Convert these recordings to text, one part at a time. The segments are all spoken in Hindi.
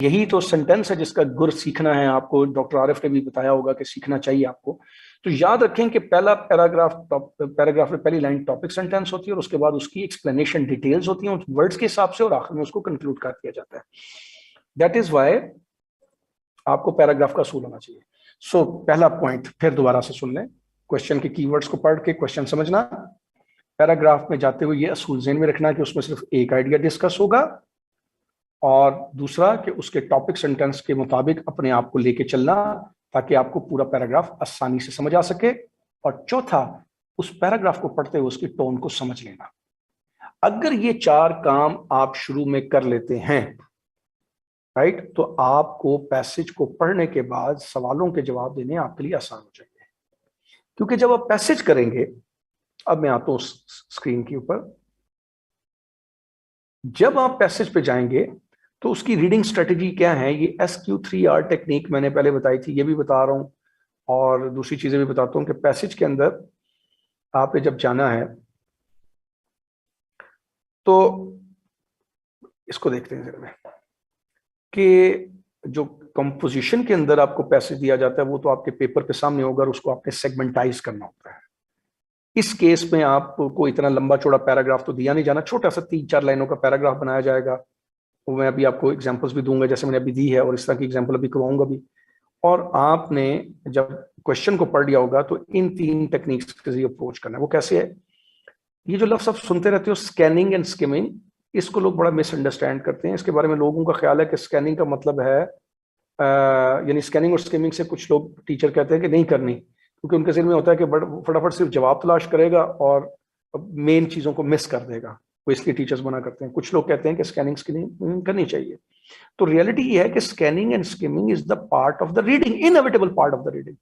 यही तो सेंटेंस है जिसका गुर सीखना है आपको, डॉक्टर आरिफ ने भी बताया होगा कि सीखना चाहिए आपको। तो याद रखें कि पहला पैराग्राफ में पहली लाइन टॉपिक सेंटेंस होती है और उसके बाद उसकी एक्सप्लेनेशन डिटेल्स होती हैं वर्ड्स के हिसाब से, और आखिर में उसको कंक्लूड कर दिया जाता है। दैट इज वाई आपको पैराग्राफ का असूल होना चाहिए। सो पहला पॉइंट फिर दोबारा से सुन लें, क्वेश्चन के कीवर्ड्स को पढ़ के क्वेश्चन समझना, पैराग्राफ में जाते हुए ये असूल ज़हन में रखना कि उसमें सिर्फ एक आइडिया डिस्कस होगा, और दूसरा कि उसके टॉपिक सेंटेंस के मुताबिक अपने आप को लेके चलना ताकि आपको पूरा पैराग्राफ आसानी से समझ आ सके, और चौथा उस पैराग्राफ को पढ़ते हुए उसकी टोन को समझ लेना। अगर ये चार काम आप शुरू में कर लेते हैं, राइट, तो आपको पैसेज को पढ़ने के बाद सवालों के जवाब देने आपके लिए आसान हो जाएंगे। क्योंकि जब आप पैसेज करेंगे, अब मैं आता हूं स्क्रीन के ऊपर, जब आप पैसेज पे जाएंगे तो उसकी रीडिंग स्ट्रेटेजी क्या है, ये SQ3R टेक्निक मैंने पहले बताई थी, ये भी बता रहा हूं और दूसरी चीजें भी बताता हूं कि पैसेज के अंदर आपने जब जाना है तो इसको देखते हैं जरा में कि जो कंपोजिशन के अंदर आपको पैसेज दिया जाता है वो तो आपके पेपर के सामने होगा और उसको आपने सेगमेंटाइज करना होता है। इस केस में आपको इतना लंबा चौड़ा पैराग्राफ तो दिया नहीं जाना, छोटा सा 3-4 लाइनों का पैराग्राफ बनाया जाएगा। वो मैं अभी आपको एग्जांपल्स भी दूंगा जैसे मैंने अभी दी है, और इस तरह की एग्जांपल अभी करवाऊंगा भी। और आपने जब क्वेश्चन को पढ़ लिया होगा तो इन 3 टेक्निक्स के जरिए अप्रोच करना है। वो कैसे है, ये जो लफ्ज आप सुनते रहते हो स्कैनिंग एंड स्किमिंग, इसको लोग बड़ा मिसअंडरस्टैंड करते हैं। इसके बारे में लोगों का ख्याल है कि स्कैनिंग का मतलब है यानी स्कैनिंग और स्किमिंग से कुछ लोग टीचर कहते हैं कि नहीं करनी, क्योंकि उनके दिल में होता है कि फटाफट सिर्फ जवाब तलाश करेगा और मेन चीजों को मिस कर देगा, वो इसलिए टीचर्स मना करते हैं। कुछ लोग कहते हैं कि स्कैनिंग स्किमिंग करनी चाहिए। तो रियलिटी ये है कि scanning and skimming is the part of the reading, inevitable part of the reading.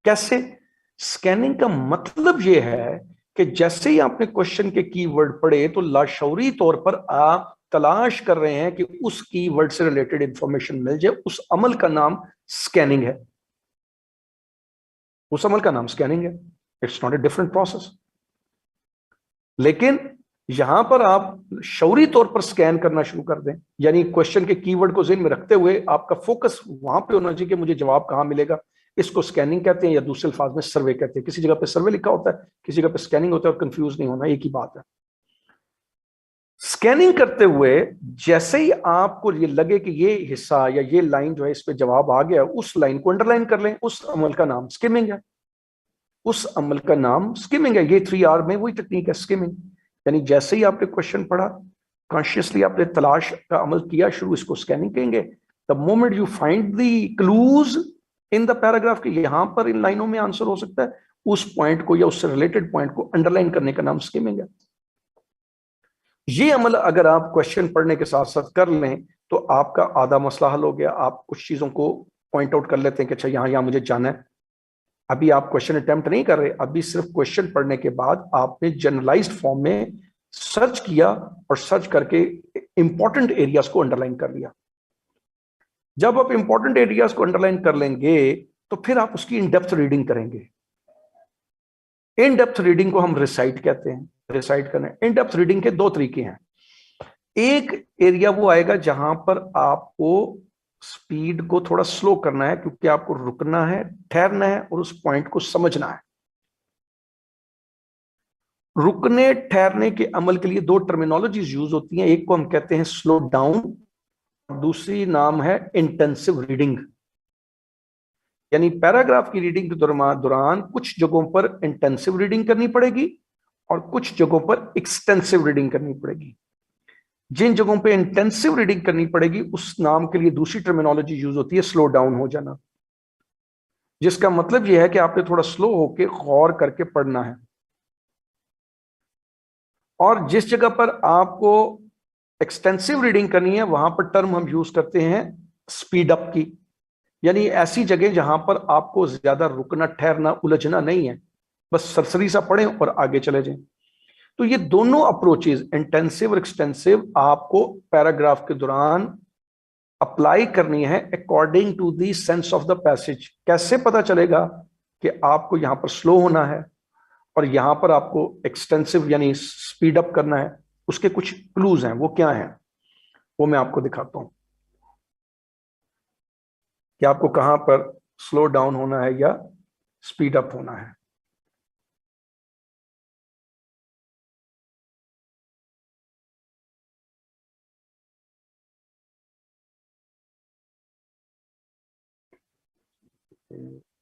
कैसे? स्कैनिंग का मतलब यह है कि जैसे ही आपने क्वेश्चन के कीवर्ड पढ़े तो लाशौरी तौर पर आप तलाश कर रहे हैं कि उस कीवर्ड से रिलेटेड इंफॉर्मेशन मिल जाए। उस अमल का नाम स्कैनिंग है, उस अमल का नाम स्कैनिंग है। It's not a different process. लेकिन यहां पर आप शौरी तौर पर स्कैन करना शुरू कर दें, यानी क्वेश्चन के कीवर्ड को ज़हन में रखते हुए आपका फोकस वहां पे होना चाहिए कि मुझे जवाब कहां मिलेगा। इसको स्कैनिंग कहते हैं, या दूसरे अल्फाज में सर्वे कहते हैं। किसी जगह पे सर्वे लिखा होता है, किसी जगह पे स्कैनिंग होता है, और कंफ्यूज नहीं होना, एक ही बात है। स्कैनिंग करते हुए जैसे ही आपको ये लगे कि ये हिस्सा या ये लाइन जो है इस पे जवाब आ गया, उस लाइन को अंडरलाइन कर लें। उस अमल का नाम स्किमिंग है, उस अमल का नाम स्किमिंग है। ये 3R में वही टेक्निक है, स्किमिंग। यानी जैसे ही आपने क्वेश्चन पढ़ा, कॉन्शियसली आपने तलाश का अमल किया शुरू, इसको स्कैनिंग कहेंगे। The moment you find the clues in the paragraph के यहां पर इन लाइनों में आंसर हो सकता है, उस पॉइंट को या उससे रिलेटेड पॉइंट को अंडरलाइन करने का नाम स्किमिंग है। ये अमल अगर आप क्वेश्चन पढ़ने के साथ साथ कर लें तो आपका आधा मसला हल हो गया। आप कुछ चीजों को पॉइंट आउट कर लेते हैं कि अच्छा यहां मुझे जाना है। अभी आप क्वेश्चन अटेम्प्ट नहीं कर रहे, अभी सिर्फ क्वेश्चन पढ़ने के बाद आपने जनरलाइज्ड फॉर्म में सर्च किया और सर्च करके इंपॉर्टेंट एरियाज को अंडरलाइन कर लिया। जब आप इंपॉर्टेंट एरियाज को अंडरलाइन कर लेंगे तो फिर आप उसकी इन डेप्थ रीडिंग करेंगे। इन डेप्थ रीडिंग को हम रिसाइट कहते हैं, रिसाइट करना। इन डेप्थ रीडिंग के 2 तरीके हैं। एक एरिया वो आएगा जहां पर आपको स्पीड को थोड़ा स्लो करना है, क्योंकि आपको रुकना है, ठहरना है और उस पॉइंट को समझना है। रुकने ठहरने के अमल के लिए 2 टर्मिनोलॉजीज यूज होती हैं। एक को हम कहते हैं स्लो डाउन, दूसरी नाम है इंटेंसिव रीडिंग। यानी पैराग्राफ की रीडिंग के दौरान कुछ जगहों पर इंटेंसिव रीडिंग करनी पड़ेगी और कुछ जगहों पर एक्सटेंसिव रीडिंग करनी पड़ेगी। जिन जगहों पे इंटेंसिव रीडिंग करनी पड़ेगी उस नाम के लिए दूसरी टर्मिनोलॉजी यूज होती है स्लो डाउन हो जाना, जिसका मतलब यह है कि आपने थोड़ा स्लो होकर गौर करके पढ़ना है। और जिस जगह पर आपको एक्सटेंसिव रीडिंग करनी है वहां पर टर्म हम यूज करते हैं स्पीड अप की, यानी ऐसी जगह जहां पर आपको ज्यादा रुकना, ठहरना, उलझना नहीं है, बस सरसरी सा पढ़ें और आगे चले जाएं। तो ये दोनों अप्रोचेज, इंटेंसिव और एक्सटेंसिव, आपको पैराग्राफ के दौरान अप्लाई करनी है according to the sense of the passage. कैसे पता चलेगा कि आपको यहां पर स्लो होना है और यहां पर आपको एक्सटेंसिव यानी स्पीड अप करना है? उसके कुछ क्लूज हैं, वो क्या हैं वो मैं आपको दिखाता हूं। कि आपको कहां पर स्लो डाउन होना है या स्पीड अप होना है।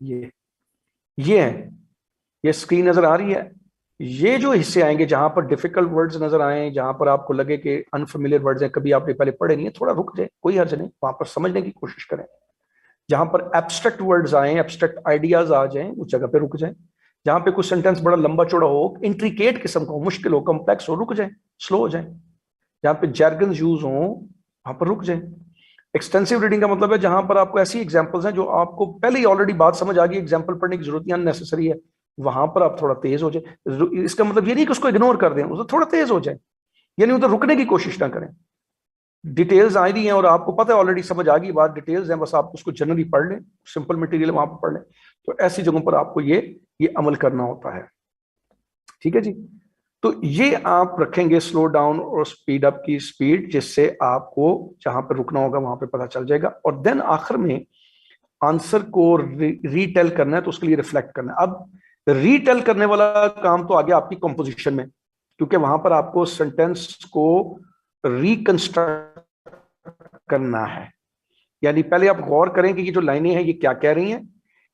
ये ये है, ये स्क्रीन नजर आ रही है। ये जो हिस्से आएंगे जहां पर डिफिकल्ट वर्ड्स नजर आए, जहां पर आपको लगे कि अनफेमिलियर वर्ड्स हैं, कभी आपने पहले पढ़े नहीं है, थोड़ा रुक जाए, कोई हर्ज नहीं, वहां पर समझने की कोशिश करें। जहां पर एब्स्ट्रैक्ट वर्ड्स आए, एब्स्ट्रैक्ट आइडियाज आ जाएं, उस जगह पे रुक जाएं। जहां पे कुछ सेंटेंस बड़ा लंबा चौड़ा हो, इंट्रिकेट किस्म का हो, मुश्किल हो, कॉम्प्लेक्स हो, रुक जाए, स्लो हो जाए। जहां पे जैर्गन यूज हो, वहां पर रुक जाए। एक्सटेंसिव रीडिंग का मतलब है जहां पर आपको ऐसी एग्जांपल्स हैं जो आपको पहले ही ऑलरेडी बात समझ आ गई, एग्जांपल पढ़ने की जरूरत नहीं, अननेसेसरी है, वहां पर आप थोड़ा तेज हो जाए। इसका मतलब ये नहीं कि उसको इग्नोर कर दें, उसको थोड़ा तेज हो जाए, यानी उधर रुकने की कोशिश ना करें। डिटेल्स आ रही हैं और आपको पता है, ऑलरेडी समझ आ गई बात, डिटेल्स हैं, बस आप उसको जनरली पढ़ लें, सिंपल मटेरियल वहां पर पढ़ लें। तो ऐसी जगहों पर आपको ये अमल करना होता है। ठीक है जी। तो ये आप रखेंगे स्लो डाउन और स्पीड अप की स्पीड, जिससे आपको जहां पर रुकना होगा वहां पे पता चल जाएगा। और देन आखिर में आंसर को रीटेल करना है, तो उसके लिए रिफ्लेक्ट करना है। अब रीटेल करने वाला काम तो आ गया आपकी कंपोजिशन में, क्योंकि वहां पर आपको सेंटेंस को रिकंस्ट्रक्ट करना है। यानी पहले आप गौर करें कि ये जो लाइनें हैं ये क्या कह रही हैं,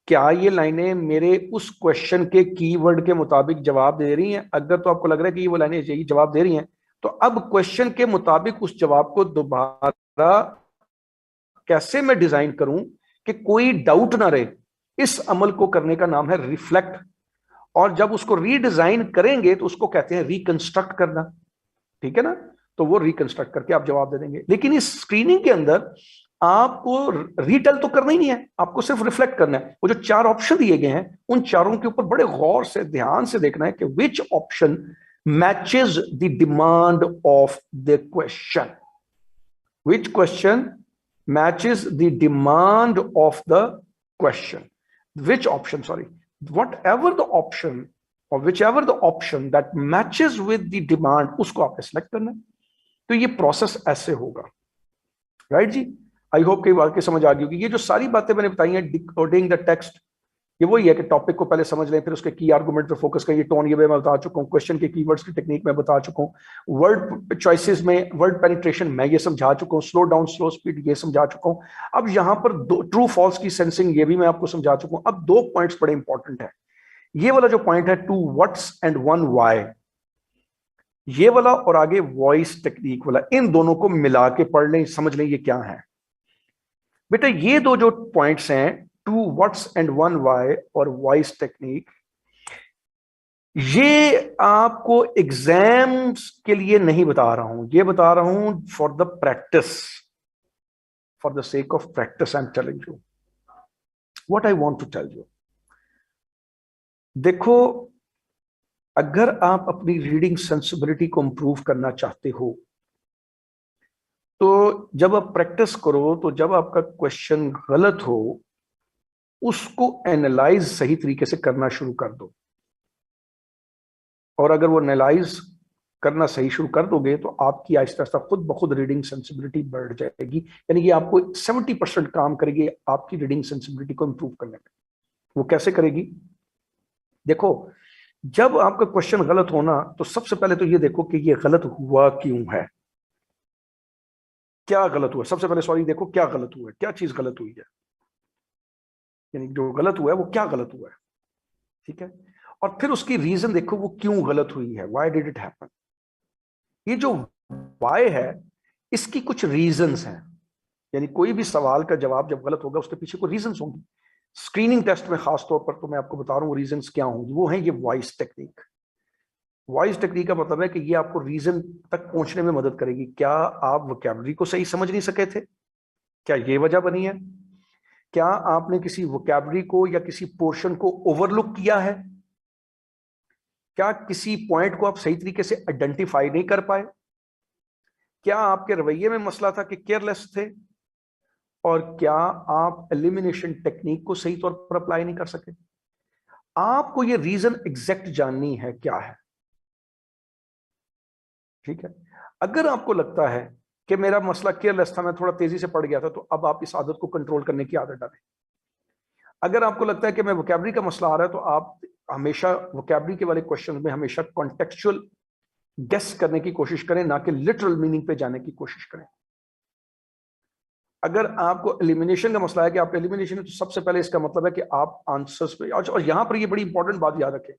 क्या ये लाइनें मेरे उस क्वेश्चन के कीवर्ड के मुताबिक जवाब दे रही हैं। अगर तो आपको लग रहा है कि ये वो लाइनें यही जवाब दे रही हैं, तो अब क्वेश्चन के मुताबिक उस जवाब को दोबारा कैसे मैं डिजाइन करूं कि कोई डाउट ना रहे, इस अमल को करने का नाम है रिफ्लेक्ट। और जब उसको रीडिजाइन करेंगे तो उसको कहते हैं रिकंस्ट्रक्ट करना। ठीक है ना। तो वो रिकंस्ट्रक्ट करके आप जवाब दे देंगे। लेकिन इस स्क्रीनिंग के अंदर आपको रीटेल तो करना ही नहीं है, आपको सिर्फ रिफ्लेक्ट करना है। वो जो चार ऑप्शन दिए गए हैं, उन चारों के ऊपर बड़े गौर से ध्यान से देखना है कि which option matches the demand of the question, which question matches the demand of the question, which option, sorry, whatever the option or whichever the option that matches with the demand, उसको आपने सेलेक्ट करना है। तो ये प्रोसेस ऐसे होगा। Right ji. आई होप कई बात की समझ आ गई होगी। ये जो सारी बातें मैंने बताई हैं डिकोडिंग द टेक्स्ट, ये वही है कि टॉपिक को पहले समझ लें, फिर उसके की आर्गुमेंट पे फोकस करिए। टोन ये मैं बता चुका हूँ, क्वेश्चन के कीवर्ड्स की टेक्निक मैं बता चुका हूँ, वर्ड चॉइसेस में वर्ड पेनिट्रेशन मैं ये समझा चुका हूँ, स्लो डाउन स्लो स्पीड ये समझा चुका हूँ। अब यहाँ पर दो ट्रू फॉल्स की सेंसिंग ये भी मैं आपको समझा चुका हूँ। अब दो पॉइंट्स बड़े इंपॉर्टेंट है। ये वाला जो पॉइंट है two what's and one why, ये वाला और आगे वॉइस टेक्निक वाला, इन दोनों को मिला के पढ़ लें, समझ लें ये क्या है। बेटा ये दो जो पॉइंट्स हैं, two what's and one why और वॉइस टेक्निक, ये आपको एग्जाम्स के लिए नहीं बता रहा हूं, ये बता रहा हूं for the practice, for the sake of practice I am telling you what I want to tell you. देखो, अगर आप अपनी रीडिंग सेंसिबिलिटी को इंप्रूव करना चाहते हो, तो जब आप प्रैक्टिस करो, तो जब आपका क्वेश्चन गलत हो, उसको एनालाइज सही तरीके से करना शुरू कर दो। और अगर वो एनालाइज करना सही शुरू कर दोगे, तो आपकी आहिस्ता आहिस्ता खुद ब खुद रीडिंग सेंसिबिलिटी बढ़ जाएगी। यानी कि आपको 70% काम करेगी आपकी रीडिंग सेंसिबिलिटी को इंप्रूव करने में। वो कैसे करेगी? देखो, जब आपका क्वेश्चन गलत होना, तो सबसे पहले तो ये देखो कि ये गलत हुआ क्यों है, क्या गलत हुआ। सबसे पहले सॉरी देखो क्या गलत हुआ है, क्या चीज गलत हुई है, यानी जो गलत हुआ है वो क्या गलत हुआ है। ठीक है। और फिर उसकी रीजन देखो वो क्यों गलत हुई है, व्हाई डिड इट हैपन। ये जो वाई है, इसकी कुछ रीजंस हैं। यानी कोई भी सवाल का जवाब जब गलत होगा, उसके पीछे कोई रीजंस होंगी। स्क्रीनिंग टेस्ट में खास तौर पर तो मैं आपको बता रहा हूँ रीजंस क्या होंगी। वो है ये वॉइस टेक्निक। वॉइस टेक्निक का मतलब है कि ये आपको रीजन तक पहुंचने में मदद करेगी। क्या आप वोकैबुलरी को सही समझ नहीं सके थे? क्या ये वजह बनी है? क्या आपने किसी वोकैबुलरी को या किसी पोर्शन को ओवरलुक किया है? क्या किसी पॉइंट को आप सही तरीके से आइडेंटिफाई नहीं कर पाए? क्या आपके रवैये में मसला था कि केयरलेस थे? और क्या आप एलिमिनेशन टेक्निक को सही तौर पर अप्लाई नहीं कर सके? आपको ये रीजन एग्जैक्ट जाननी है क्या है। ठीक है। अगर आपको लगता है कि मेरा मसला केयरलेस था, मैं थोड़ा तेजी से पढ़ गया था, तो अब आप इस आदत को कंट्रोल करने की आदत डालें। अगर आपको लगता है कि मैं वोकैबुलरी का मसला आ रहा है, तो आप हमेशा वोकैबुलरी के वाले क्वेश्चन में हमेशा कॉन्टेक्चुअल गेस करने की कोशिश करें, ना कि लिटरल मीनिंग पे जाने की कोशिश करें। अगर आपको एलिमिनेशन का मसला है कि आप एलिमिनेशन है, तो सबसे पहले इसका मतलब है कि आप आंसर्स पे, और यहां पर ये बड़ी इंपॉर्टेंट बात याद रखें,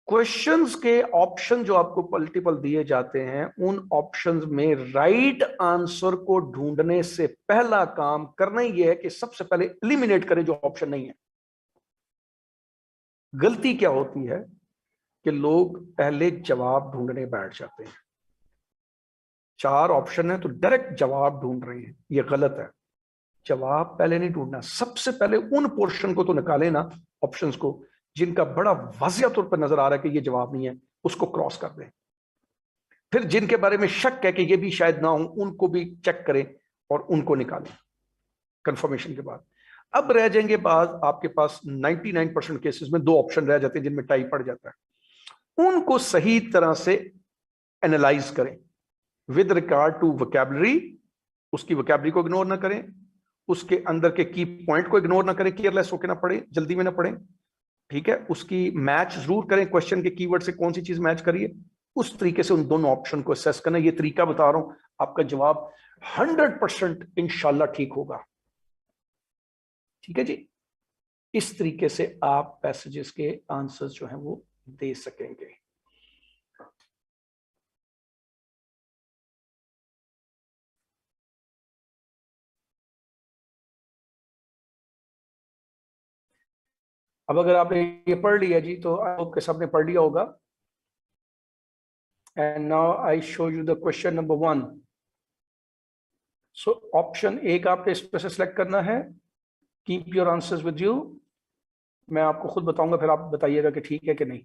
क्वेश्चंस के ऑप्शन जो आपको मल्टीपल दिए जाते हैं, उन ऑप्शंस में राइट आंसर को ढूंढने से पहला काम करना ही यह है कि सबसे पहले एलिमिनेट करें जो ऑप्शन नहीं है। गलती क्या होती है कि लोग पहले जवाब ढूंढने बैठ जाते हैं। 4 ऑप्शन है तो डायरेक्ट जवाब ढूंढ रहे हैं, यह गलत है। जवाब पहले नहीं ढूंढना, सबसे पहले उन पोर्शन को तो निकाले ना, ऑप्शंस को, जिनका बड़ा वाजिया तौर पर नजर आ रहा है कि ये जवाब नहीं है, उसको क्रॉस कर दें। फिर जिनके बारे में शक है कि ये भी शायद ना हो, उनको भी चेक करें और उनको निकालें कंफर्मेशन के बाद। अब रह जाएंगे बाद आपके पास 99% केसेस में 2 ऑप्शन रह जाते हैं जिनमें टाई पड़ जाता है। उनको सही तरह से एनालाइज करें विद रिगार्ड टू वोकैबुलरी। उसकी वोकैबुलरी को इग्नोर ना करें, उसके अंदर के की पॉइंट को इग्नोर ना करें, केयरलेस होकर ना पढ़े, जल्दी में ना पढ़े, ठीक है। उसकी मैच जरूर करें, क्वेश्चन के कीवर्ड से कौन सी चीज मैच करिए, उस तरीके से उन दोनों ऑप्शन को असेस करना। ये तरीका बता रहा हूं, आपका जवाब 100% इंशाल्लाह ठीक होगा। ठीक है जी, इस तरीके से आप पैसेजेस के आंसर्स जो हैं वो दे सकेंगे। अब अगर आपने ये पढ़ लिया जी, तो आपके सबने पढ़ लिया होगा। And now I show you the question number 1। So option A का आपने इस पर से सिलेक्ट करना है, keep your answers with you. मैं आपको खुद बताऊंगा, फिर आप बताइएगा कि ठीक है कि नहीं।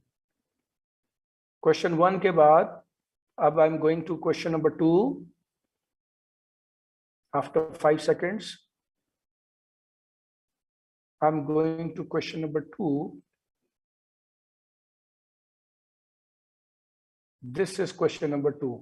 क्वेश्चन 1 के बाद अब I am going to question number 2 after 5 seconds. I'm going to question number 2. This is question number 2.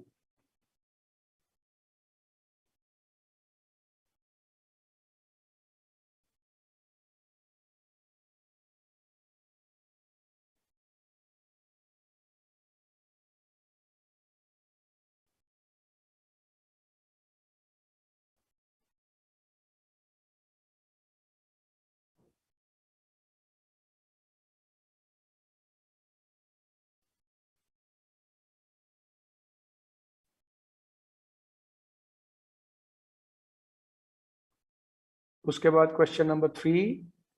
उसके बाद क्वेश्चन नंबर 3,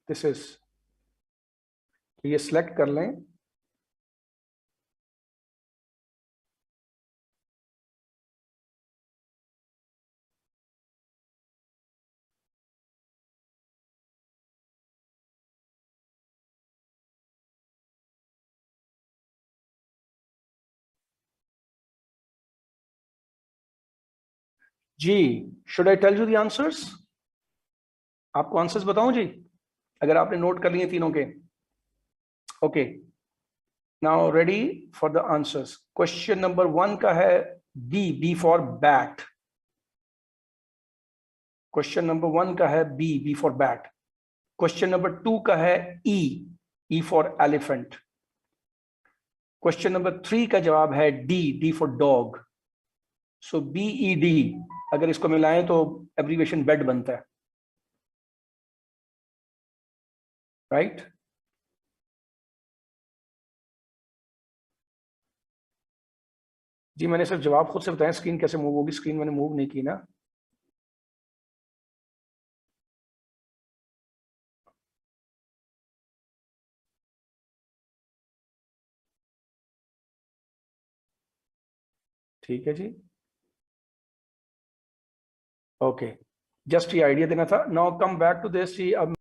दिस इज, ये सिलेक्ट कर लें। जी, should I tell you the answers? आपको आंसर्स बताऊं जी, अगर आपने नोट कर लिए तीनों के? Okay, now ready for the answers. Question number 1 का है B, B for bat. Question number 1 का है B, B for bat. Question number 2 का है E, E for elephant. Question number 3 का जवाब है D, D for dog. So BED, अगर इसको मिलाएं तो एब्रीवेशन बेड बनता है, राइट? जी, मैंने सिर्फ जवाब खुद से बताया, स्क्रीन कैसे मूव होगी, स्क्रीन मैंने मूव नहीं की ना। ठीक है जी, ओके, जस्ट ये आइडिया देना था। Now come back to this. अब